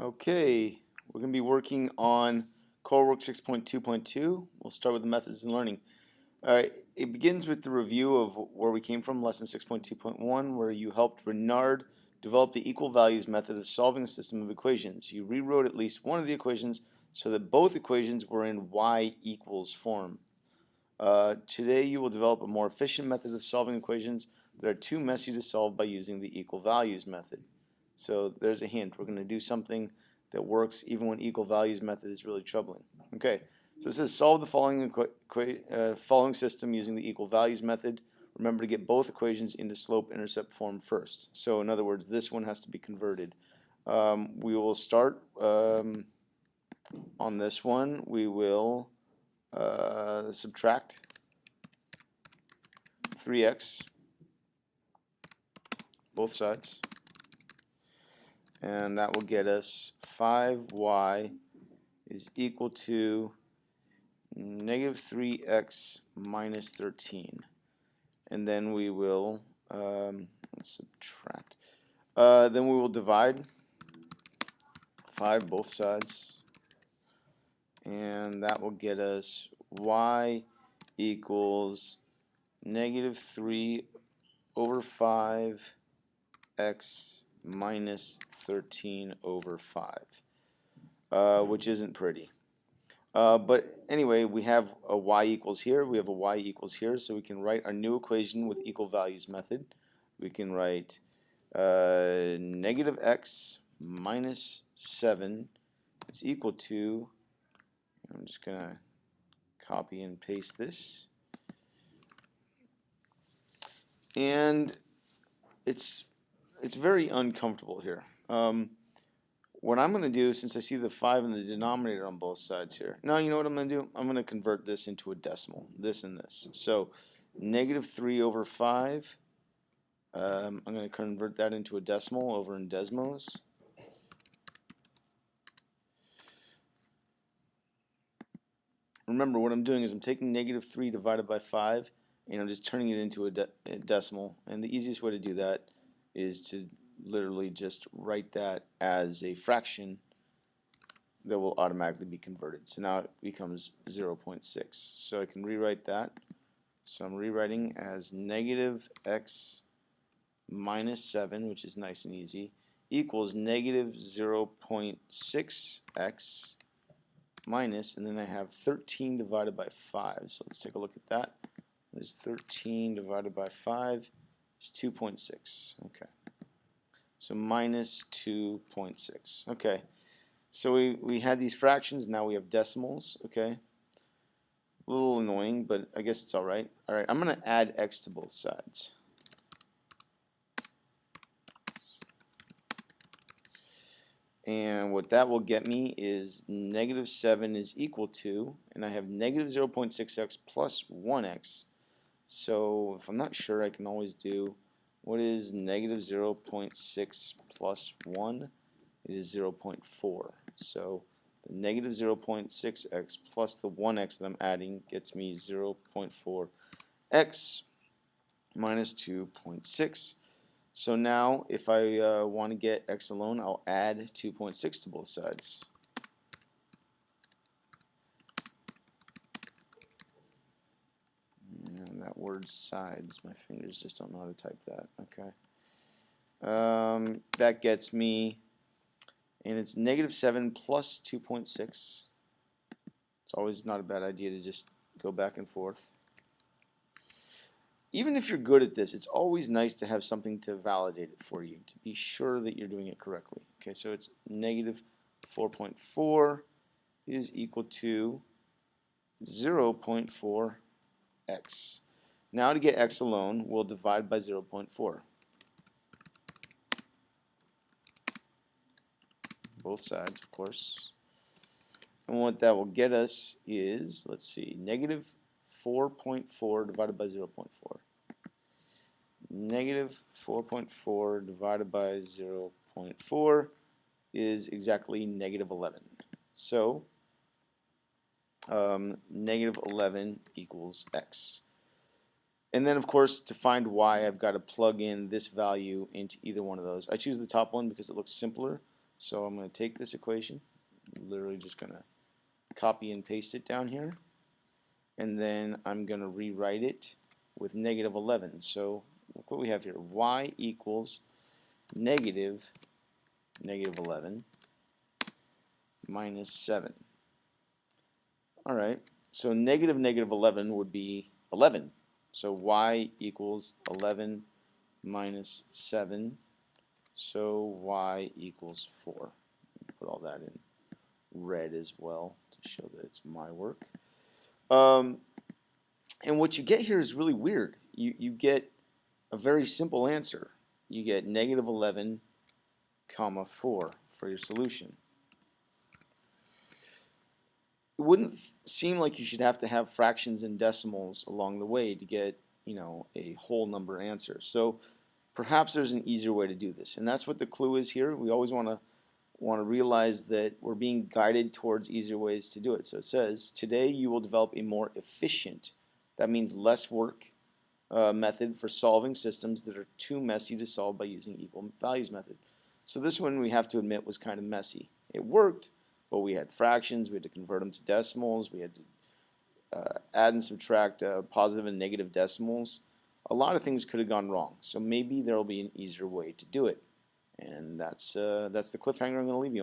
Okay, we're going to be working on Core Work 6.2.2. We'll start with the methods in learning. All right, it begins with the review of where we came from, lesson 6.2.1, where you helped Renard develop the equal values method of solving a system of equations. You rewrote at least one of the equations so that both equations were in y equals form. Today you will develop a more efficient method of solving equations that are too messy to solve by using the equal values method. So there's a hint. We're going to do something that works even when equal values method is really troubling. Okay, so it says solve the following system using the equal values method. Remember to get both equations into slope-intercept form first. So in other words, this one has to be converted. We will start on this one. We will subtract 3x, both sides. And that will get us 5y is equal to negative 3x minus 13. And then we will, let's subtract. Then we will divide 5 both sides. And that will get us y equals negative 3 over 5x minus 13 over 5, which isn't pretty. But anyway, we have a y equals here, we have a y equals here, so we can write our new equation with equal values method. We can write negative x minus 7 is equal to, I'm just going to copy and paste this. And it's very uncomfortable here. What I'm going to do, since I see the 5 in the denominator on both sides here, now you know what I'm going to do? I'm going to convert this into a decimal, this and this. So negative 3 over 5, I'm going to convert that into a decimal over in Desmos. Remember, what I'm doing is I'm taking negative 3 divided by 5, and I'm just turning it into a decimal. And the easiest way to do that is to literally just write that as a fraction that will automatically be converted. So now it becomes 0.6. So I can rewrite that. So I'm rewriting as negative x minus 7, which is nice and easy, equals negative 0.6x minus, and then I have 13 divided by 5. So let's take a look at that. There's 13 divided by 5 is 2.6. Okay. So minus 2.6. Okay. So we had these fractions, now we have decimals. Okay. A little annoying, but I guess it's alright. Alright, I'm going to add x to both sides. And what that will get me is negative 7 is equal to, and I have negative 0.6x plus 1x. So if I'm not sure, I can always do, what is negative 0.6 plus 1? It is 0.4. So the negative 0.6x plus the 1x that I'm adding gets me 0.4x minus 2.6. So now if I want to get x alone, I'll add 2.6 to both sides. And that word sides, my fingers just don't know how to type that. Okay. That gets me, and it's negative 7 plus 2.6. It's always not a bad idea to just go back and forth. Even if you're good at this, it's always nice to have something to validate it for you, to be sure that you're doing it correctly. Okay, so it's negative 4.4 is equal to 0.4x. Now to get x alone, we'll divide by 0.4. Both sides, of course. And what that will get us is, let's see, negative 4.4 divided by 0.4. Negative 4.4 divided by 0.4 is exactly negative 11. So negative 11 equals x. And then, of course, to find y, I've got to plug in this value into either one of those. I choose the top one because it looks simpler, So I'm going to take this equation, literally just going to copy and paste it down here, and then I'm going to rewrite it with negative 11. So look what we have here. Y equals negative 11 minus 7. Alright, so negative 11 would be 11. So y equals 11 minus 7. So y equals 4. Put all that in red as well to show that it's my work. And what you get here is really weird. You get a very simple answer. You get negative 11 comma 4 for your solution. It wouldn't seem like you should have to have fractions and decimals along the way to get, a whole number answer. So perhaps there's an easier way to do this, and that's what the clue is here. We always want to realize that we're being guided towards easier ways to do it. So it says, today you will develop a more efficient, that means less work, method for solving systems that are too messy to solve by using equal values method. So this one, we have to admit, was kind of messy. It worked, but we had fractions, we had to convert them to decimals, we had to add and subtract positive and negative decimals. A lot of things could have gone wrong. So maybe there will be an easier way to do it. And that's the cliffhanger I'm going to leave you on.